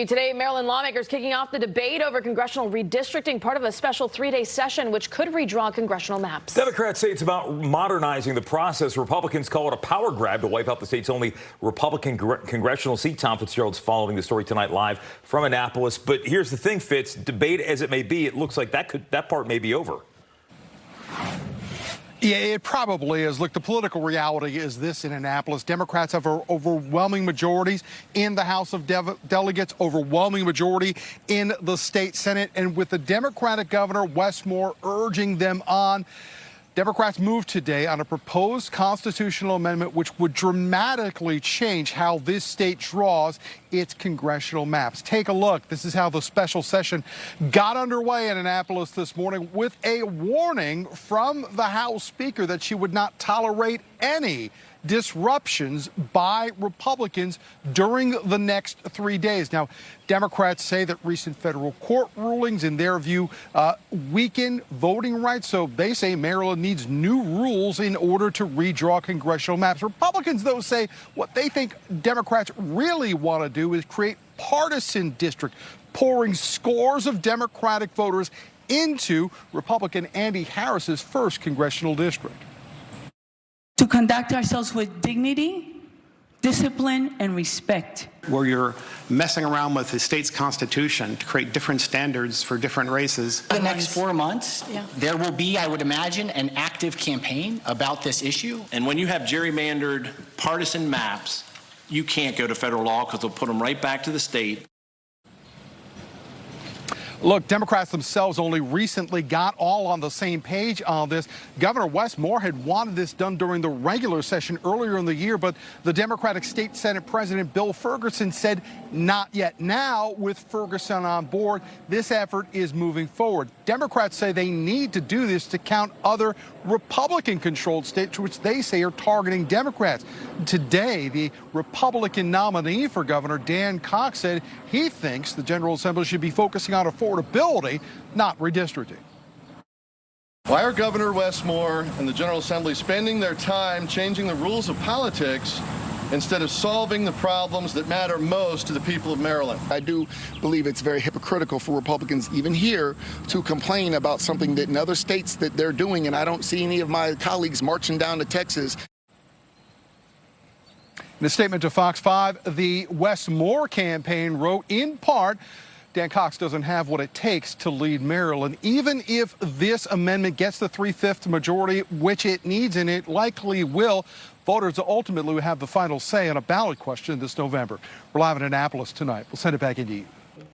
Today, Maryland lawmakers kicking off the debate over congressional redistricting, part of a special three-day session which could redraw congressional maps. Democrats say it's about modernizing the process. Republicans call it a power grab to wipe out the state's only Republican congressional seat. Tom Fitzgerald's following the story tonight live from Annapolis. But here's the thing, Fitz, debate as it may be, it looks like that part may be over. Yeah, it probably is. Look, the political reality is this in Annapolis. Democrats have overwhelming majorities in the House of Delegates, overwhelming majority in the state Senate. And with the Democratic governor, Wes Moore, urging them on, Democrats moved today on a proposed constitutional amendment which would dramatically change how this state draws its congressional maps. Take a look. This is how the special session got underway in Annapolis this morning, with a warning from the House Speaker that she would not tolerate any disruptions by Republicans during the next 3 days. Now, Democrats say that recent federal court rulings, in their view, weaken voting rights. So they say Maryland needs new rules in order to redraw congressional maps. Republicans, though, say what they think Democrats really want to do is create partisan district, pouring scores of Democratic voters into Republican Andy Harris's first congressional district. To conduct ourselves with dignity, discipline, and respect. Where you're messing around with the state's constitution to create different standards for different races. The next 4 months, there will be, I would imagine, an active campaign about this issue. And when you have gerrymandered partisan maps, you can't go to federal law because they'll put them right back to the state. Look, Democrats themselves only recently got all on the same page on this. Governor Wes Moore had wanted this done during the regular session earlier in the year, but the Democratic State Senate President Bill Ferguson said not yet. Now, with Ferguson on board, this effort is moving forward. Democrats say they need to do this to count other Republican-controlled states, which they say are targeting Democrats. Today, the Republican nominee for governor, Dan Cox, said he thinks the General Assembly should be focusing on affordability, not redistricting. Why are Governor Wes Moore and the General Assembly spending their time changing the rules of politics instead of solving the problems that matter most to the people of Maryland? I do believe it's very hypocritical for Republicans, even here, to complain about something that in other states that they're doing, and I don't see any of my colleagues marching down to Texas. In a statement to Fox 5, the Wes Moore campaign wrote, in part, Dan Cox doesn't have what it takes to lead Maryland. Even if this amendment gets the 3/5 majority, which it needs, and it likely will, voters ultimately will have the final say on a ballot question this November. We're live in Annapolis tonight. We'll send it back into you.